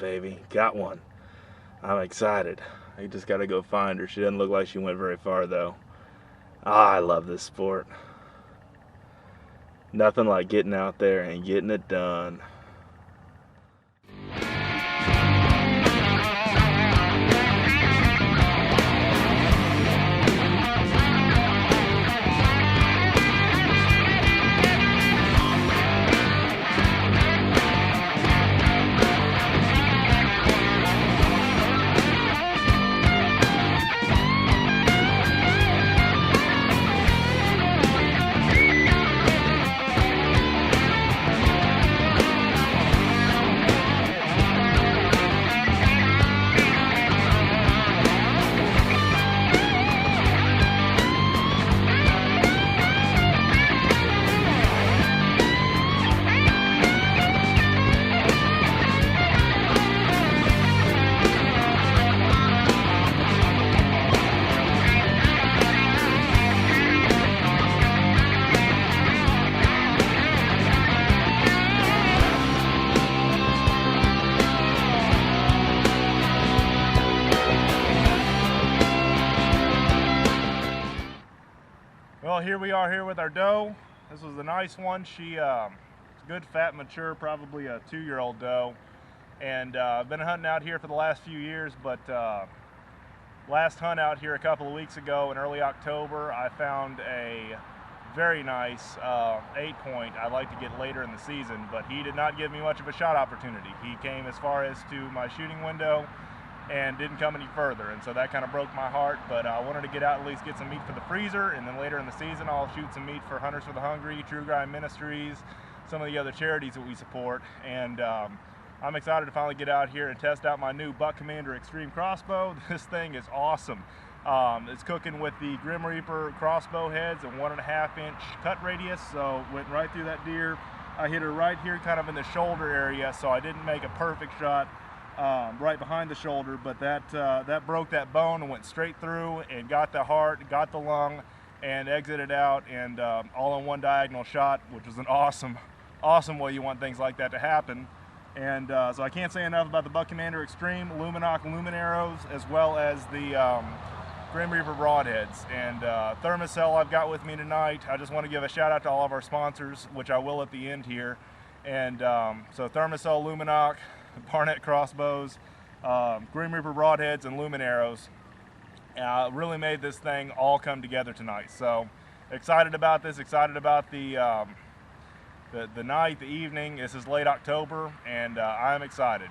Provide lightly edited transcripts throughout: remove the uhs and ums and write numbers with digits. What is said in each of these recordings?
baby. Got one. I'm excited. I just got to go find her. She doesn't look like she went very far, though. I love this sport. Nothing like getting out there and getting it done. Well, here we are here with our doe. This was a nice one. She good, fat, mature, probably a 2-year-old doe. And I've been hunting out here for the last few years, but last hunt out here a couple of weeks ago in early October, I found a very nice 8-point. I'd like to get later in the season, but he did not give me much of a shot opportunity. He came as far as to my shooting window and didn't come any further, and so that kind of broke my heart. But I wanted to get out and at least get some meat for the freezer, and then later in the season I'll shoot some meat for Hunters for the Hungry, True Grind Ministries, some of the other charities that we support. And I'm excited to finally get out here and test out my new Buck Commander Extreme crossbow. This thing is awesome. It's cooking with the Grim Reaper crossbow heads and 1.5-inch cut radius, so went right through that deer. I hit her right here kind of in the shoulder area, so I didn't make a perfect shot right behind the shoulder, but that broke that bone and went straight through and got the heart, got the lung, and exited out, and all in one diagonal shot, which was an awesome way you want things like that to happen. And so I can't say enough about the Buck Commander Extreme, Luminoc Lumen arrows, as well as the Grim Reaper broadheads. And Thermacell I've got with me tonight. I just want to give a shout out to all of our sponsors, which I will at the end here. And so Thermacell, Luminoc, Barnett crossbows, Grim Reaper broadheads, and Lumen arrows really made this thing all come together tonight. So excited about this, excited about the night, the evening. This is late October, and I'm excited.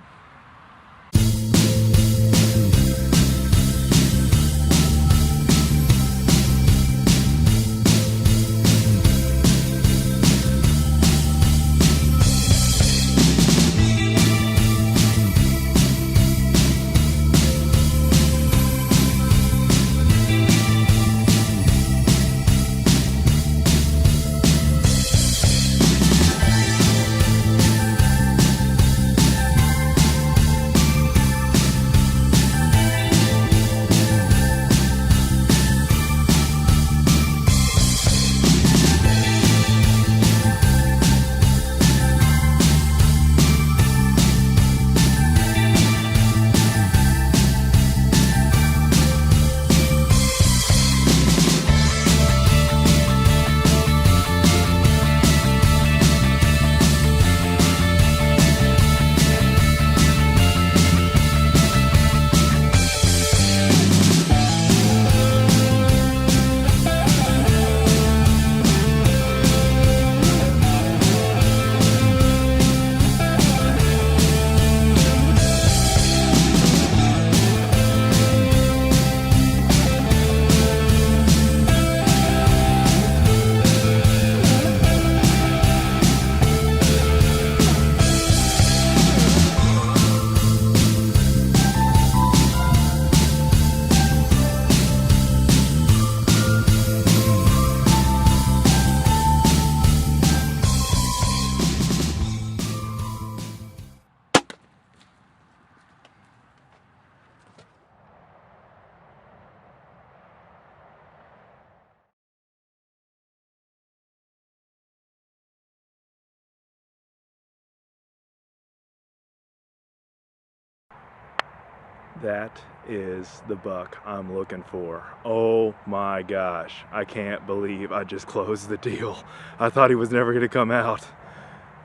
That is the buck I'm looking for. Oh my gosh, I can't believe I just closed the deal. I thought he was never gonna come out.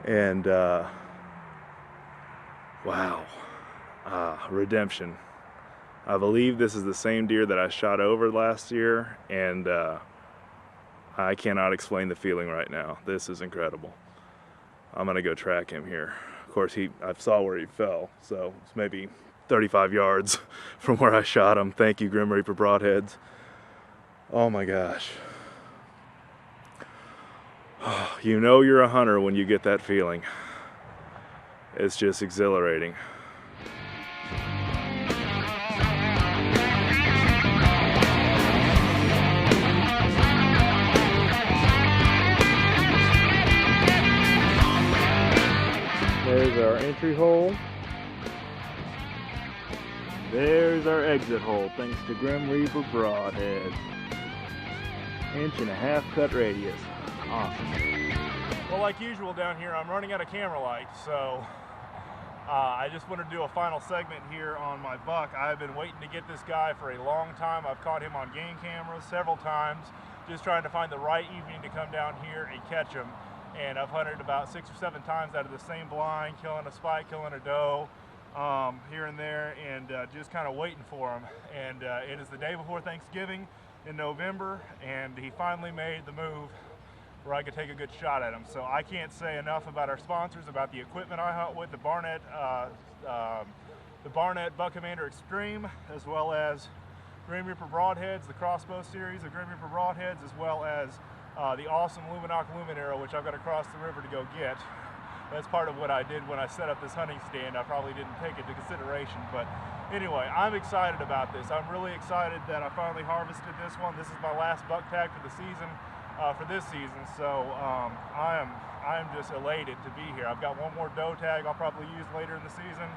And wow, redemption. I believe this is the same deer that I shot over last year, and I cannot explain the feeling right now. This is incredible. I'm gonna go track him here. Of course, I saw where he fell, so it's maybe 35 yards from where I shot him. Thank you, Grim Reaper Broadheads. Oh my gosh. You know you're a hunter when you get that feeling. It's just exhilarating. There's our entry hole. There's our exit hole, thanks to Grim Reaper Broadhead. 1.5 inch cut radius. Awesome. Well, like usual down here, I'm running out of camera light, so I just wanted to do a final segment here on my buck. I've been waiting to get this guy for a long time. I've caught him on game cameras several times, just trying to find the right evening to come down here and catch him. And I've hunted about 6 or 7 times out of the same blind, killing a spike, killing a doe, here and there, and just kind of waiting for him. And it is the day before Thanksgiving in November, and he finally made the move where I could take a good shot at him. So I can't say enough about our sponsors, about the equipment I hunt with, the Barnett Buck Commander Extreme, as well as Grim Reaper Broadheads, the Crossbow series of Grim Reaper Broadheads, as well as the awesome Luminoc Lumen Arrow, which I've got to cross the river to go get. That's part of what I did when I set up this hunting stand. I probably didn't take it into consideration, but anyway, I'm excited about this. I'm really excited that I finally harvested this one. This is my last buck tag for the season, for this season, so I am just elated to be here. I've got one more doe tag I'll probably use later in the season,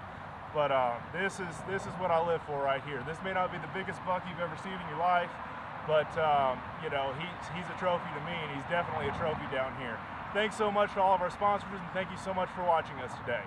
but this is what I live for right here. This may not be the biggest buck you've ever seen in your life, but you know, he's a trophy to me, and he's definitely a trophy down here. Thanks so much to all of our sponsors, and thank you so much for watching us today.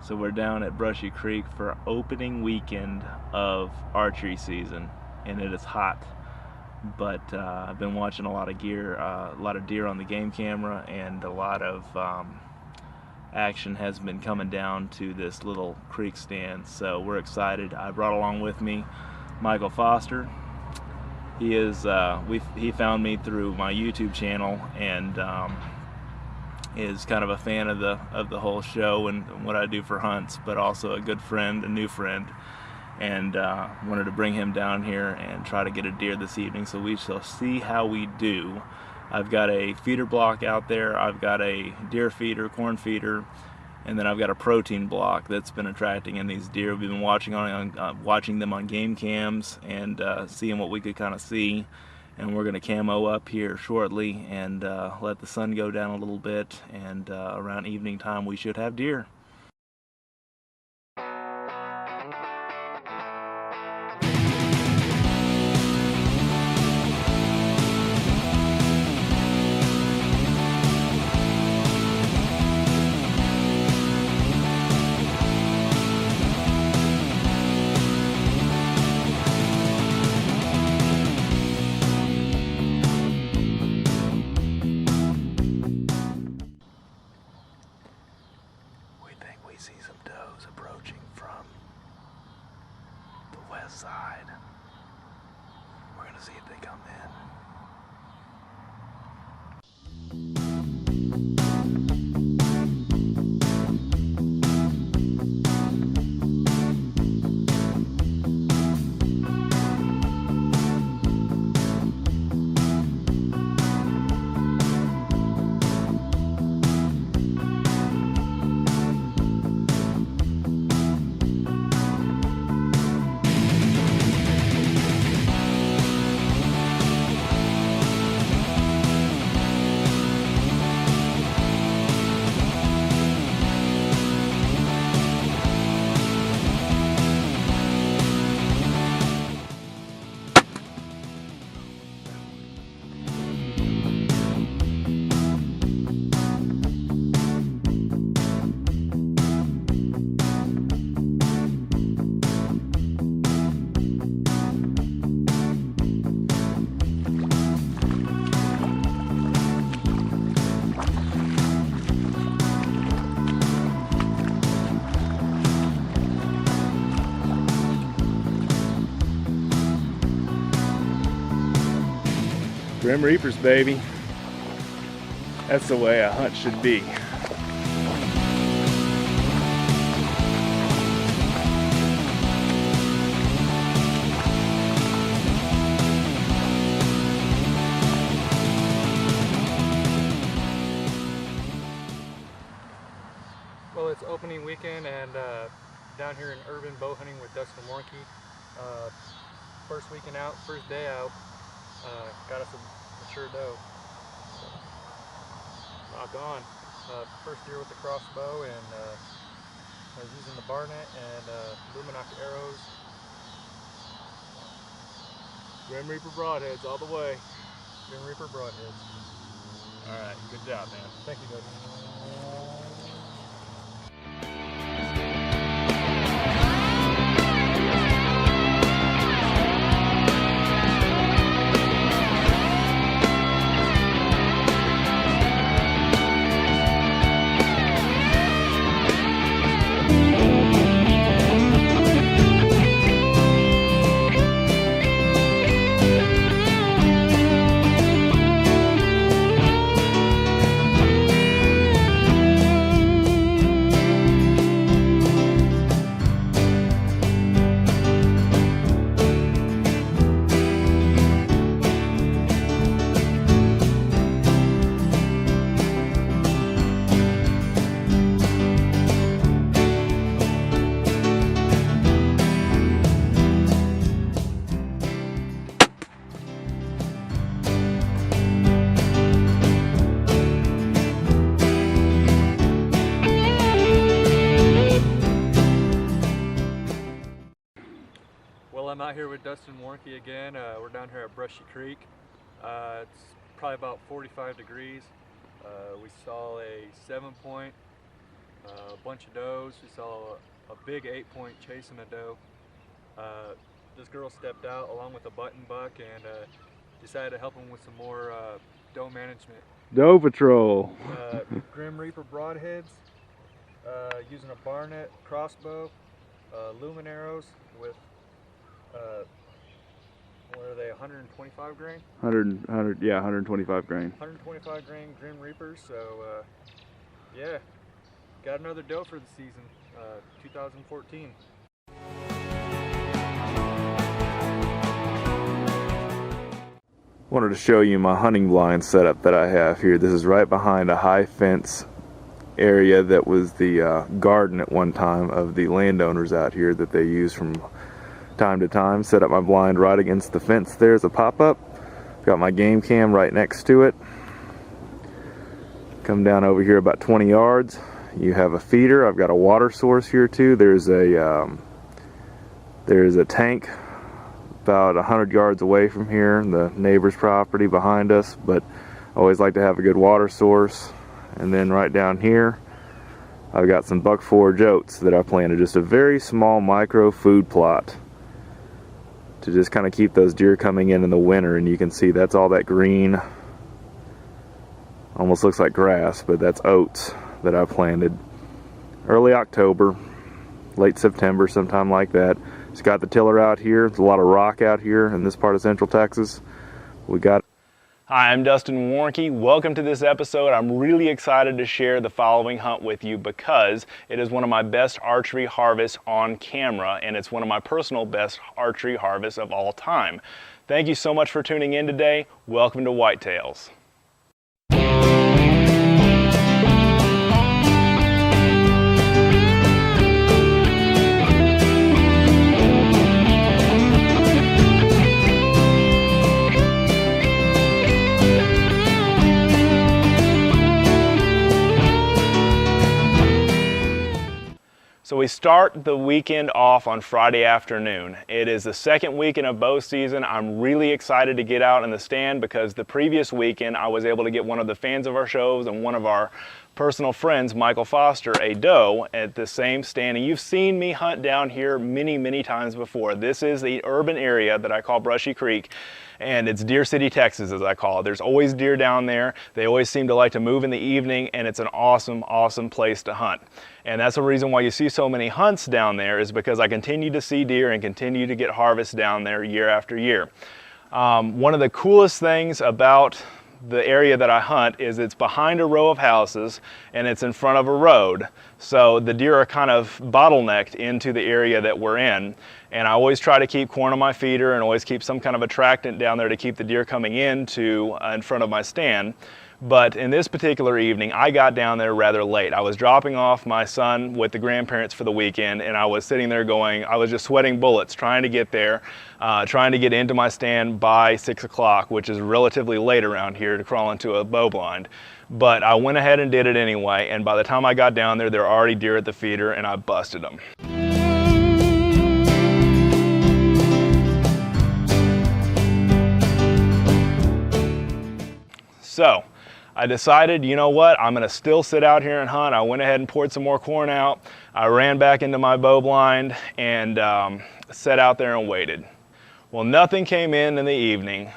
So we're down at Brushy Creek for opening weekend of archery season, and it is hot. But I've been watching a lot of deer on the game camera, and a lot of action has been coming down to this little creek stand. So we're excited. I brought along with me Michael Foster. He is he found me through my YouTube channel, and is kind of a fan of the whole show and what I do for hunts, but also a good friend, a new friend, and wanted to bring him down here and try to get a deer this evening. So we shall see how we do. I've got a feeder block out there, I've got a deer feeder, corn feeder, and then I've got a protein block that's been attracting in these deer. We've been watching them on game cams and seeing what we could kind of see. And we're going to camo up here shortly and let the sun go down a little bit, and around evening time we should have deer. See some does approaching from the west side. We're gonna see if they come in. Grim Reapers, baby. That's the way a hunt should be. Well, it's opening weekend and down here in urban bow hunting with Dustin Warncke. First weekend out, first day out, got us a mature doe. Rock on. First deer with the crossbow, and I was using the Barnett and Luminoc arrows. Grim Reaper broadheads all the way. Grim Reaper broadheads. Alright, good job, man. Thank you, Dustin. I'm out here with Dustin Warncke again. We're down here at Brushy Creek. It's probably about 45 degrees. We saw a 7-point, a bunch of does. We saw a big 8-point chasing a doe. This girl stepped out along with a button buck and decided to help him with some more doe management. Doe patrol. Grim Reaper broadheads, using a Barnett crossbow, lumen arrows with what are they, 125 grain? 100, yeah, 125 grain. 125 grain Grim Reapers, so yeah, got another doe for the season, 2014. Wanted to show you my hunting blind setup that I have here. This is right behind a high fence area that was the garden at one time of the landowners out here that they use from time to time. Set up my blind right against the fence. There's a pop-up. Got my game cam right next to it. Come down over here about 20 yards. You have a feeder. I've got a water source here too. There's a tank about 100 yards away from here, the neighbor's property behind us, but I always like to have a good water source. And then right down here I've got some buck forage oats that I planted, just a very small micro food plot to just kind of keep those deer coming in the winter. And you can see that's all that green, almost looks like grass, but that's oats that I planted early October, late September, sometime like that. Just got the tiller out here. There's a lot of rock out here in this part of Central Texas. We got. Hi, I'm Dustin Warncke. Welcome to this episode. I'm really excited to share the following hunt with you because it is one of my best archery harvests on camera, and it's one of my personal best archery harvests of all time. Thank you so much for tuning in today. Welcome to Whitetails. So we start the weekend off on Friday afternoon. It is the second weekend of bow season. I'm really excited to get out in the stand because the previous weekend I was able to get one of the fans of our shows and one of our personal friends, Michael Foster, a doe at the same stand. And you've seen me hunt down here many, many times before. This is the urban area that I call Brushy Creek. And it's Deer City, Texas, as I call it. There's always deer down there. They always seem to like to move in the evening, and it's an awesome, awesome place to hunt. And that's the reason why you see so many hunts down there, is because I continue to see deer and continue to get harvests down there year after year. One of the coolest things about the area that I hunt is it's behind a row of houses and it's in front of a road. So the deer are kind of bottlenecked into the area that we're in. And I always try to keep corn on my feeder and always keep some kind of attractant down there to keep the deer coming in front of my stand. But in this particular evening, I got down there rather late. I was dropping off my son with the grandparents for the weekend, and I was sitting there I was just sweating bullets trying to get there, trying to get into my stand by 6 o'clock, which is relatively late around here to crawl into a bow blind. But I went ahead and did it anyway, and by the time I got down there were already deer at the feeder, and I busted them. So I decided, you know what, I'm going to still sit out here and hunt. I went ahead and poured some more corn out. I ran back into my bow blind and sat out there and waited. Well, nothing came in the evening.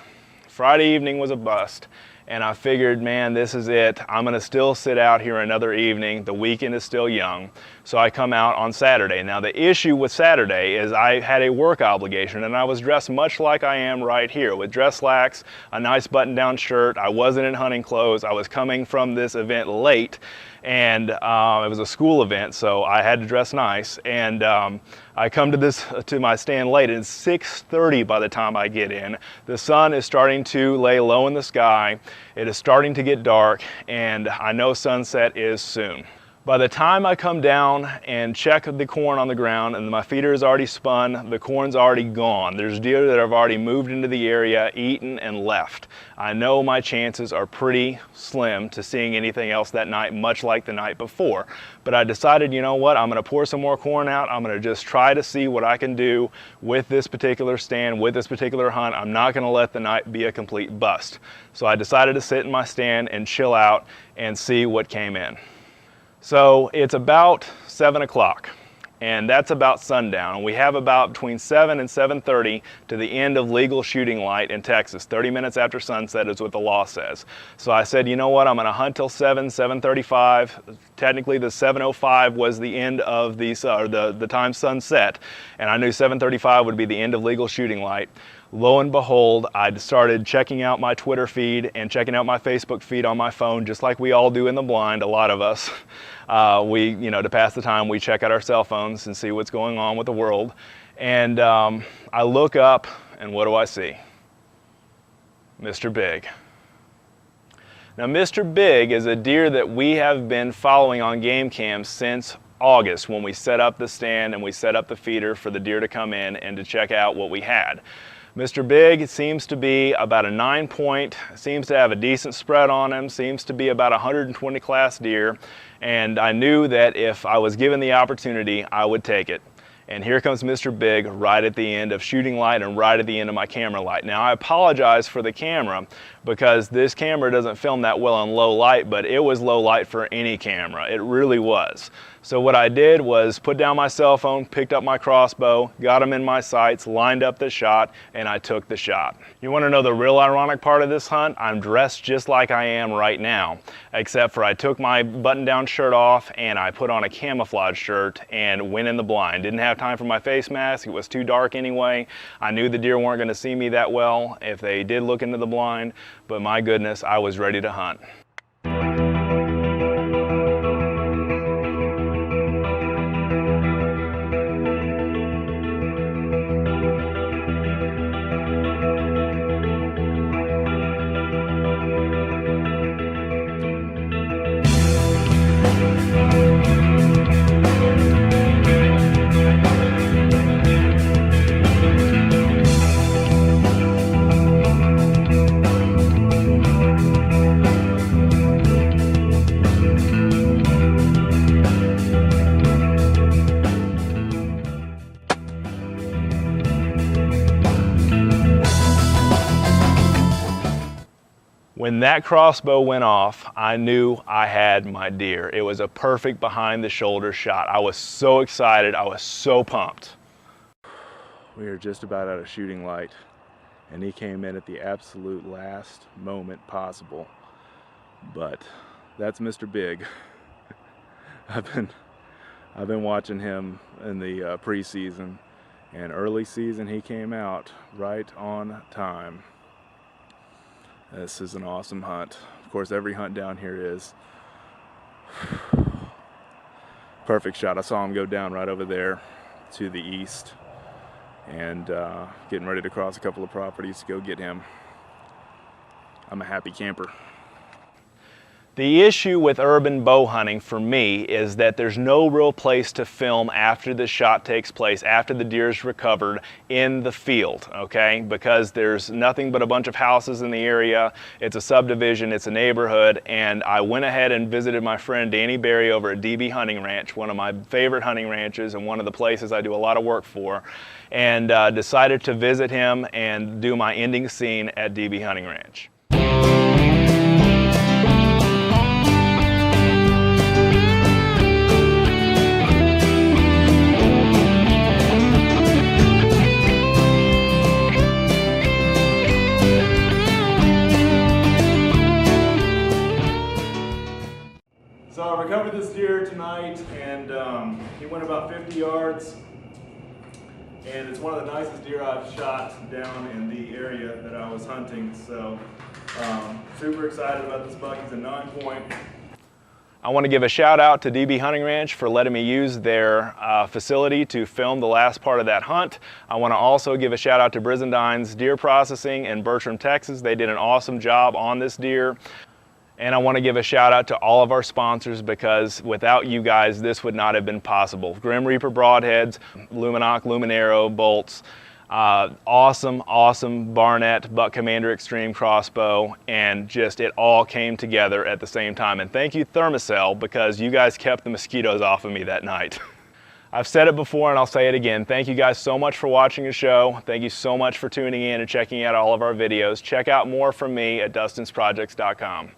Friday evening was a bust. And I figured, man, this is it. I'm gonna still sit out here another evening. The weekend is still young. So I come out on Saturday. Now the issue with Saturday is I had a work obligation and I was dressed much like I am right here with dress slacks, a nice button-down shirt. I wasn't in hunting clothes. I was coming from this event late and it was a school event, so I had to dress nice. And I come to my stand late, and it's 6:30 by the time I get in. The sun is starting to lay low in the sky. It is starting to get dark, and I know sunset is soon. By the time I come down and check the corn on the ground, and my feeder is already spun, the corn's already gone. There's deer that have already moved into the area, eaten, and left. I know my chances are pretty slim to seeing anything else that night, much like the night before. But I decided, you know what, I'm gonna pour some more corn out. I'm gonna just try to see what I can do with this particular stand, with this particular hunt. I'm not gonna let the night be a complete bust. So I decided to sit in my stand and chill out and see what came in. So it's about 7 o'clock, and that's about sundown. And we have about between 7 and 7:30 to the end of legal shooting light in Texas. 30 minutes after sunset is what the law says. So I said, you know what, I'm gonna hunt till 7:35. Technically the 7:05 was the end of the time sunset, and I knew 7:35 would be the end of legal shooting light. Lo and behold, I started checking out my Twitter feed and checking out my Facebook feed on my phone, just like we all do in the blind, a lot of us. To pass the time, we check out our cell phones and see what's going on with the world. And I look up, and what do I see? Mr. Big. Now, Mr. Big is a deer that we have been following on game cams since August, when we set up the stand and we set up the feeder for the deer to come in and to check out what we had. Mr. Big seems to be about a 9-point, seems to have a decent spread on him, seems to be about a 120 class deer, and I knew that if I was given the opportunity, I would take it. And here comes Mr. Big right at the end of shooting light and right at the end of my camera light. Now I apologize for the camera because this camera doesn't film that well in low light, but it was low light for any camera. It really was. So what I did was put down my cell phone, picked up my crossbow, got him in my sights, lined up the shot, and I took the shot. You want to know the real ironic part of this hunt? I'm dressed just like I am right now, except for I took my button-down shirt off and I put on a camouflage shirt and went in the blind. Didn't have time for my face mask. It was too dark anyway. I knew the deer weren't going to see me that well if they did look into the blind, but my goodness, I was ready to hunt. When that crossbow went off, I knew I had my deer. It was a perfect behind the shoulder shot. I was so excited, I was so pumped. We are just about out of shooting light, and he came in at the absolute last moment possible. But that's Mr. Big. I've been watching him in the preseason. And early season, he came out right on time. This is an awesome hunt. Of course, every hunt down here is. Perfect shot. I saw him go down right over there to the east, and getting ready to cross a couple of properties to go get him. I'm a happy camper. The issue with urban bow hunting for me is that there's no real place to film after the shot takes place, after the deer's recovered in the field, okay? Because there's nothing but a bunch of houses in the area. It's a subdivision, it's a neighborhood, and I went ahead and visited my friend Danny Berry over at DB Hunting Ranch, one of my favorite hunting ranches and one of the places I do a lot of work for, and decided to visit him and do my ending scene at DB Hunting Ranch. So I recovered this deer tonight, and he went about 50 yards, and it's one of the nicest deer I've shot down in the area that I was hunting. So super excited about this buck. He's a 9-point. I want to give a shout out to DB Hunting Ranch for letting me use their facility to film the last part of that hunt. I want to also give a shout out to Brizendine's Deer Processing in Bertram, Texas. They did an awesome job on this deer. And I want to give a shout out to all of our sponsors, because without you guys, this would not have been possible. Grim Reaper broadheads, Luminoc, Luminero bolts, awesome Barnett Buck Commander Extreme crossbow, and just it all came together at the same time. And thank you Thermacell, because you guys kept the mosquitoes off of me that night. I've said it before and I'll say it again. Thank you guys so much for watching the show. Thank you so much for tuning in and checking out all of our videos. Check out more from me at dustinsprojects.com.